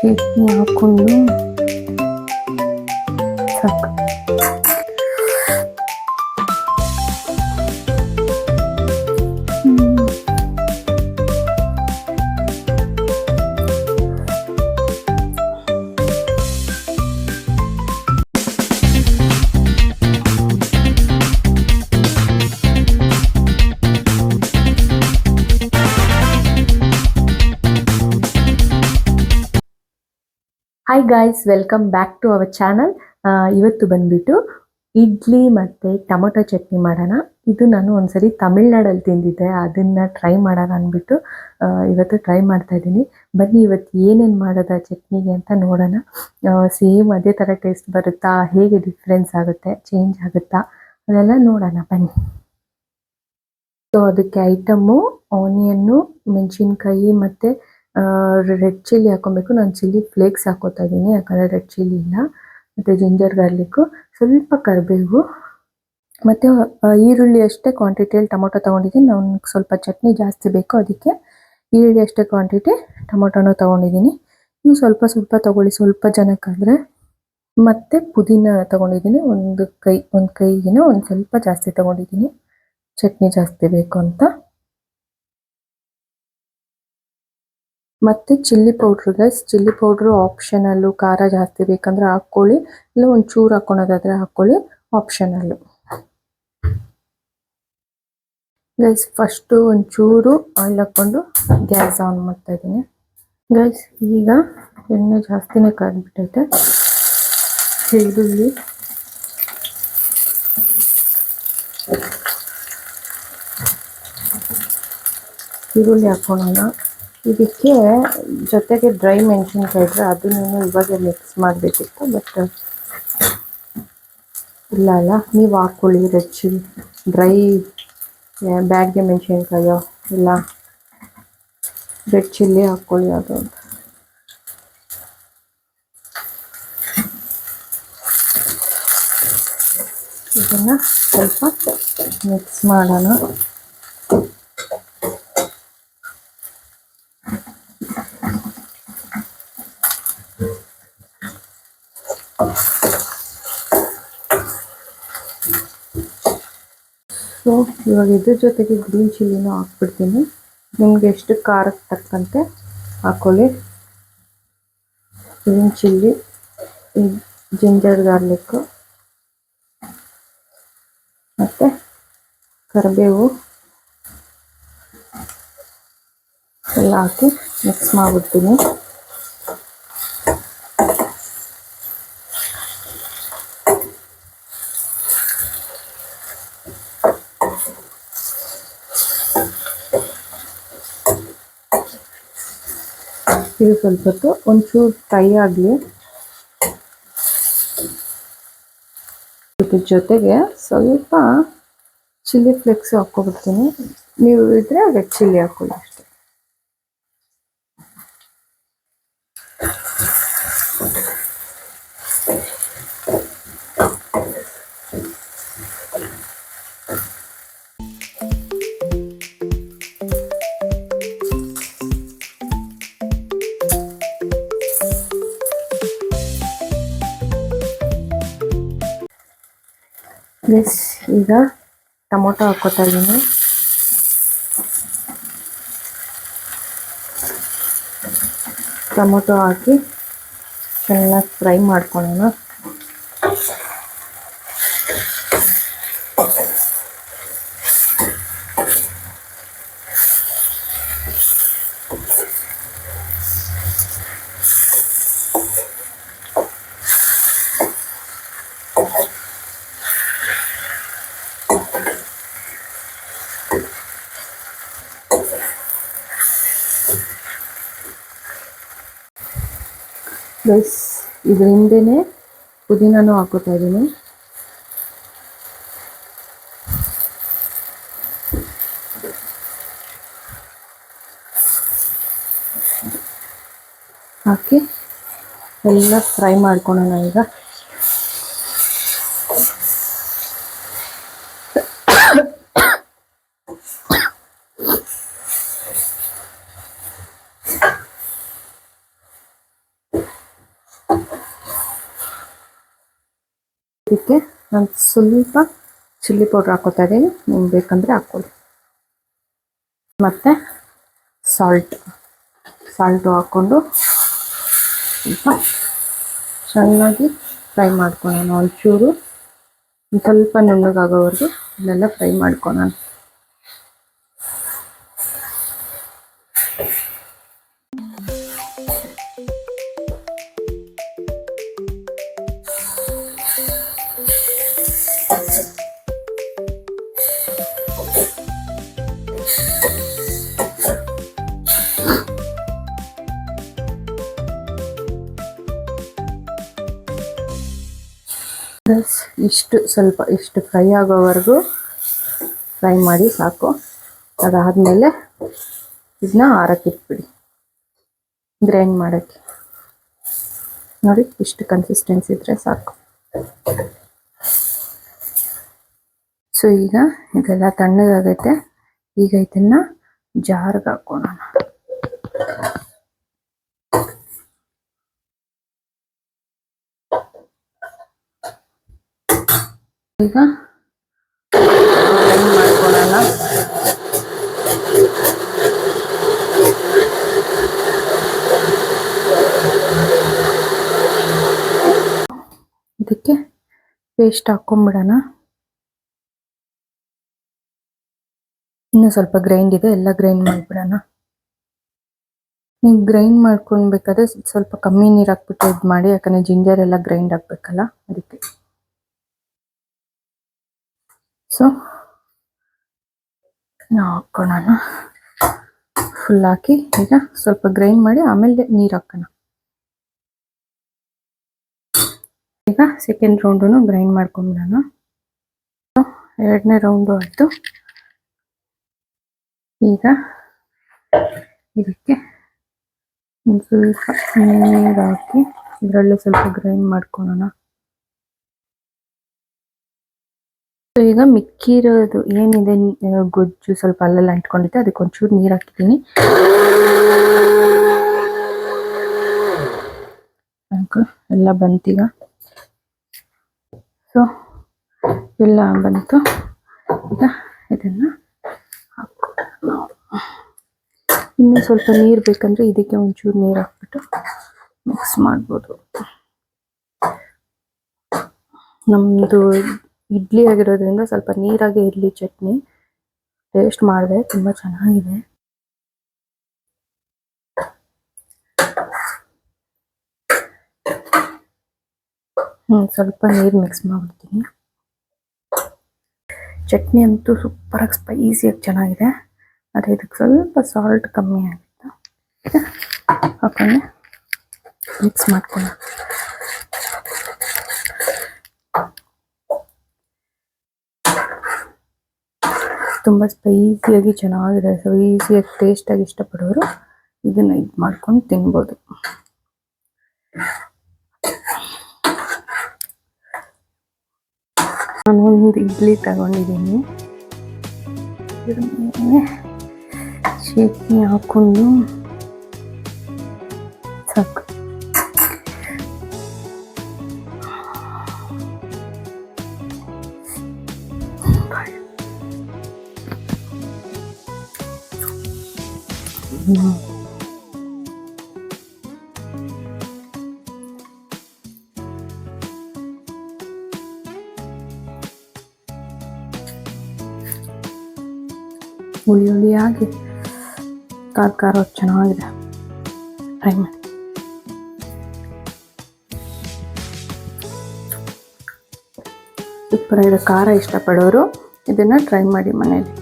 ಚಟ್ನಿ ಹಾಕೊಂಡು ಸಾಕು. Hi guys, welcome back to our channel. ಇವತ್ತು ಬಂದ್ಬಿಟ್ಟು ಇಡ್ಲಿ ಮತ್ತು ಟೊಮೊಟೊ ಚಟ್ನಿ ಮಾಡೋಣ. ಇದು ನಾನು ಒಂದ್ಸರಿ ತಮಿಳ್ನಾಡಲ್ಲಿ ತಿಂದಿದ್ದೆ, ಅದನ್ನು ಟ್ರೈ ಮಾಡೋಣ ಅಂದ್ಬಿಟ್ಟು ಇವತ್ತು ಟ್ರೈ ಮಾಡ್ತಾ ಇದ್ದೀನಿ. ಬನ್ನಿ ಇವತ್ತು ಏನೇನು ಮಾಡೋದು ಚಟ್ನಿಗೆ ಅಂತ ನೋಡೋಣ. ಸೇಮ್ ಅದೇ ಥರ ಟೇಸ್ಟ್ ಬರುತ್ತಾ, ಹೇಗೆ ಡಿಫ್ರೆನ್ಸ್ ಆಗುತ್ತೆ, ಚೇಂಜ್ ಆಗುತ್ತಾ, ಅದೆಲ್ಲ ನೋಡೋಣ ಬನ್ನಿ. ಸೊ ಅದಕ್ಕೆ ಐಟಮ್ಮು ಆನಿಯನ್ನು, ಮೆಣಸಿನ್ಕಾಯಿ ಮತ್ತು ರೆಡ್ ಚಿಲ್ಲಿ ಹಾಕೊಬೇಕು. ನಾನು ಚಿಲ್ಲಿ ಫ್ಲೇಕ್ಸ್ ಹಾಕೋತಾ ಇದ್ದೀನಿ, ಯಾಕಂದರೆ ರೆಡ್ ಚಿಲ್ಲಿ ಇಲ್ಲ. ಮತ್ತು ಜಿಂಜರ್ ಗಾರ್ಲಿಕ್ಕು, ಸ್ವಲ್ಪ ಕರಿಬೇವು ಮತ್ತು ಈರುಳ್ಳಿ ಅಷ್ಟೇ ಕ್ವಾಂಟಿಟಿಯಲ್ಲಿ ಟೊಮೊಟೊ ತೊಗೊಂಡಿದ್ದೀನಿ. ನನಗೆ ಸ್ವಲ್ಪ ಚಟ್ನಿ ಜಾಸ್ತಿ ಬೇಕು, ಅದಕ್ಕೆ ಈರುಳ್ಳಿ ಅಷ್ಟೇ ಕ್ವಾಂಟಿಟಿ ಟೊಮೊಟೊನೂ ತೊಗೊಂಡಿದ್ದೀನಿ. ನೀವು ಸ್ವಲ್ಪ ಸ್ವಲ್ಪ ತೊಗೊಳ್ಳಿ, ಸ್ವಲ್ಪ ಜನಕ್ಕಾದರೆ. ಮತ್ತು ಪುದೀನ ತೊಗೊಂಡಿದ್ದೀನಿ, ಒಂದು ಕೈಗಿನ ಒಂದು ಸ್ವಲ್ಪ ಜಾಸ್ತಿ ತೊಗೊಂಡಿದ್ದೀನಿ, ಚಟ್ನಿ ಜಾಸ್ತಿ ಬೇಕು ಅಂತ. ಮತ್ತು chilli powder guys, chilli powder optional. ಖಾರ ಜಾಸ್ತಿ ಬೇಕಂದ್ರೆ ಹಾಕ್ಕೊಳ್ಳಿ, ಇಲ್ಲ ಒಂಚೂರು ಹಾಕ್ಕೊಳೋದಾದರೆ ಹಾಕ್ಕೊಳ್ಳಿ, ಆಪ್ಷನಲ್ಲು. ಗೈಸ್ ಫಸ್ಟು ಒಂಚೂರು ಆಯಿಲ್ ಹಾಕ್ಕೊಂಡು ಗ್ಯಾಸ್ ಆನ್ ಮಾಡ್ತಾ ಇದ್ದೀನಿ. ಗೈಸ್ ಈಗ ಎಣ್ಣೆ ಜಾಸ್ತಿನೇ ಕಾದ್ಬಿಟ್ಟೈತೆ. ಈರುಳ್ಳಿ ಹಾಕ್ಕೊಳ್ಳೋಣ. ಇದಕ್ಕೆ ಜೊತೆಗೆ ಡ್ರೈ ಮೆಣಸಿನ್ಕಾಯಿ ಇದ್ದರೆ ಅದನ್ನು ಇವಾಗ ಮಿಕ್ಸ್ ಮಾಡಬೇಕಿತ್ತು, ಬಟ್ ಇಲ್ಲ, ನೀವು ಹಾಕ್ಕೊಳ್ಳಿ. ರೆಡ್ ಚಿಲ್ಲಿ ಡ್ರೈ ಬ್ಯಾಡ್ಗೆ ಮೆಣಸಿನ್ಕಾಯೋ ಇಲ್ಲ ರೆಡ್ ಚಿಲ್ಲಿ ಹಾಕ್ಕೊಳ್ಳಿ ಅದು. ಇದನ್ನು ಸ್ವಲ್ಪ ಮಿಕ್ಸ್ ಮಾಡೋಣ. ಸೊ ಇವಾಗ ಇದ್ರ ಜೊತೆಗೆ ಗ್ರೀನ್ ಚಿಲ್ಲಿನೂ ಹಾಕ್ಬಿಡ್ತೀನಿ. ನಿಮಗೆ ಎಷ್ಟು ಖಾರಕ್ಕೆ ತಕ್ಕಂತೆ ಹಾಕ್ಕೊಳ್ಳಿ. ಗ್ರೀನ್ ಚಿಲ್ಲಿ, ಜಿಂಜರ್ ಗಾರ್ಲಿಕ್ಕು ಮತ್ತು ಕರಿಬೇವು ಎಲ್ಲ ಹಾಕಿ ಮಿಕ್ಸ್ ಮಾಡಿಬಿಡ್ತೀನಿ. ಇದು ಸ್ವಲ್ಪ ಹೊತ್ತು ಒಂಚೂರು ಫ್ರೈ ಆಗಲಿ. ಇದ್ರ ಜೊತೆಗೆ ಸ್ವಲ್ಪ ಚಿಲ್ಲಿ ಫ್ಲೇಕ್ಸ್ ಹಾಕ್ಕೊಬಿಡ್ತೀನಿ. ನೀವು ಇದ್ರೆ ರೆಡ್ ಚಿಲ್ಲಿ ಹಾಕ್ಕೊಳ್ಳಿ ಅಷ್ಟೇ. ಈಗ ಟೊಮೊಟೊ ಹಾಕ್ಕೋತಾ ಇದ್ದೀನಿ. ಟೊಮೊಟೊ ಹಾಕಿ ಚೆನ್ನಾಗಿ ಫ್ರೈ ಮಾಡ್ಕೊಳ್ಳೋಣ. ಗೈಸ್ ಇದ್ರ ಹಿಂದೆನೇ ಪುದೀನೂ ಹಾಕೋತಾ ಇದ್ದೀನಿ. ಹಾಕಿ ಎಲ್ಲ ಫ್ರೈ ಮಾಡ್ಕೊಳ್ಳೋಣ ಈಗ. ಇದಕ್ಕೆ ನಾನು ಸ್ವಲ್ಪ ಚಿಲ್ಲಿ ಪೌಡ್ರ್ ಹಾಕೋತಾ ಇದ್ದೀನಿ, ನಿಮ್ಗೆ ಬೇಕಂದರೆ ಹಾಕ್ಕೊಳ್ಳಿ. ಮತ್ತು ಸಾಲ್ಟು ಹಾಕ್ಕೊಂಡು ಸ್ವಲ್ಪ ಚೆನ್ನಾಗಿ ಫ್ರೈ ಮಾಡ್ಕೊಳ್ಳೋಣ. ಒಂಚೂರು ಸ್ವಲ್ಪ ನುಣ್ಣಗಾಗೋವರೆಗೂ ಇದನ್ನೆಲ್ಲ ಫ್ರೈ ಮಾಡ್ಕೊಳ್ಳೋಣ. ಇಷ್ಟು ಫ್ರೈ ಆಗೋವರೆಗೂ ಫ್ರೈ ಮಾಡಿ ಸಾಕು. ಅದಾದಮೇಲೆ ಇದನ್ನ ಆರಕ್ಕಿಟ್ಬಿಡಿ, ಗ್ರೈಂಡ್ ಮಾಡೋಕ್ಕೆ. ನೋಡಿ, ಇಷ್ಟು ಕನ್ಸಿಸ್ಟೆನ್ಸಿ ಇದ್ದರೆ ಸಾಕು. ಸೊ ಈಗ ಇದೆಲ್ಲ ತಣ್ಣಗಾಗೈತೆ. ಈಗ ಇದನ್ನು ಜಾರ್ಗೆ ಹಾಕೋಣ. ಈಗ ಗ್ರೈಂಡ್ ಮಾಡ್ಕೊಳ್ಳೋಣ. ಇದಕ್ಕೆ ಪೇಸ್ಟ್ ಹಾಕೊಂಡ್ಬಿಡೋಣ. ಇನ್ನೂ ಸ್ವಲ್ಪ ಗ್ರೈಂಡ್ ಇದೆ, ಎಲ್ಲ ಗ್ರೈಂಡ್ ಮಾಡಿಬಿಡೋಣ. ನೀವು ಗ್ರೈಂಡ್ ಮಾಡ್ಕೊಳ್ಬೇಕಾದ್ರೆ ಸ್ವಲ್ಪ ಕಮ್ಮಿ ನೀರು ಹಾಕ್ಬಿಟ್ಟು ಇದು ಮಾಡಿ, ಯಾಕಂದರೆ ಜಿಂಜರ್ ಎಲ್ಲ ಗ್ರೈಂಡ್ ಆಗಬೇಕಲ್ಲ, ಅದಕ್ಕೆ. ಸೊ ನಾವು ಹಾಕ್ಕೊಳ್ಳೋಣ. ಫುಲ್ ಹಾಕಿ ಈಗ ಸ್ವಲ್ಪ ಗ್ರೈಂಡ್ ಮಾಡಿ ಆಮೇಲೆ ನೀರು ಹಾಕೋಣ. ಈಗ ಸೆಕೆಂಡ್ ರೌಂಡು ಗ್ರೈಂಡ್ ಮಾಡ್ಕೊಂಬಿಡೋಣ. ಎರಡನೇ ರೌಂಡು ಆಯಿತು. ಈಗ ಇದಕ್ಕೆ ಸ್ವಲ್ಪ ನೀರು ಹಾಕಿ ಇದರಲ್ಲೂ ಸ್ವಲ್ಪ ಗ್ರೈಂಡ್ ಮಾಡ್ಕೊಳ್ಳೋಣ. ಸೊ ಈಗ ಮಿಕ್ಕಿರೋದು ಏನಿದೆ ಗೊಜ್ಜು ಸ್ವಲ್ಪ ಅಲ್ಲೆಲ್ಲ ಅಂಟ್ಕೊಂಡಿದ್ದೆ, ಅದಕ್ಕೆ ಒಂಚೂರು ನೀರು ಹಾಕಿದ್ದೀನಿ. ಎಲ್ಲ ಬಂತೀಗ. ಸೊ ಎಲ್ಲ ಬಂತು. ಈಗ ಇದನ್ನು ಹಾಕ್ಕೊಳ್ಳೋಣ. ಇನ್ನೂ ಸ್ವಲ್ಪ ನೀರು ಬೇಕಂದರೆ ಇದಕ್ಕೆ ಒಂಚೂರು ನೀರು ಹಾಕ್ಬಿಟ್ಟು ಮಿಕ್ಸ್ ಮಾಡ್ಬೋದು. ನಮ್ಮದು ಇಡ್ಲಿ ಆಗಿರೋದ್ರಿಂದ ಸ್ವಲ್ಪ ನೀರಾಗೆ ಇರಲಿ ಚಟ್ನಿ. ಟೇಸ್ಟ್ ಮಾಡಿದೆ, ತುಂಬ ಚೆನ್ನಾಗಿದೆ. ಸ್ವಲ್ಪ ನೀರು ಮಿಕ್ಸ್ ಮಾಡ್ಬಿಡ್ತೀನಿ. ಚಟ್ನಿ ಅಂತೂ ಸೂಪರಾಗಿ ಸ್ಪೈಸಿಯಾಗಿ ಚೆನ್ನಾಗಿದೆ. ಆದರೆ ಇದಕ್ಕೆ ಸ್ವಲ್ಪ ಸಾಲ್ಟ್ ಕಮ್ಮಿ ಆಗಿತ್ತು. ಹಾಕೊಂಡು ಮಿಕ್ಸ್ ಮಾಡ್ಕೊಳ್ಳೋಣ. ತುಂಬ ಸ್ಪೈಸಿಯಾಗಿ ಚೆನ್ನಾಗಿದೆ. ಸ್ಪೈಸಿಯಾಗಿ ಟೇಸ್ಟಾಗಿ ಇಷ್ಟಪಡೋರು ಇದನ್ನು ಇದು ಮಾಡ್ಕೊಂಡು ತಿನ್ಬೋದು. ನಾನು ಒಂದು ಇಡ್ಲಿ ತಗೊಂಡಿದ್ದೀನಿ. ಚಟ್ನಿ ಹಾಕ್ಕೊಂಡು ಸಾಕು. ಹುಳಿ ಹುಳಿಯಾಗಿ ಖಾರ ಚೆನ್ನಾಗಿದೆ. ಟ್ರೈ ಮಾಡಿ. ಸೂಪರ್ ಆಗಿದೆ. ಖಾರ ಇಷ್ಟಪಡೋರು ಇದನ್ನು ಟ್ರೈ ಮಾಡಿ ಮನೇಲಿ.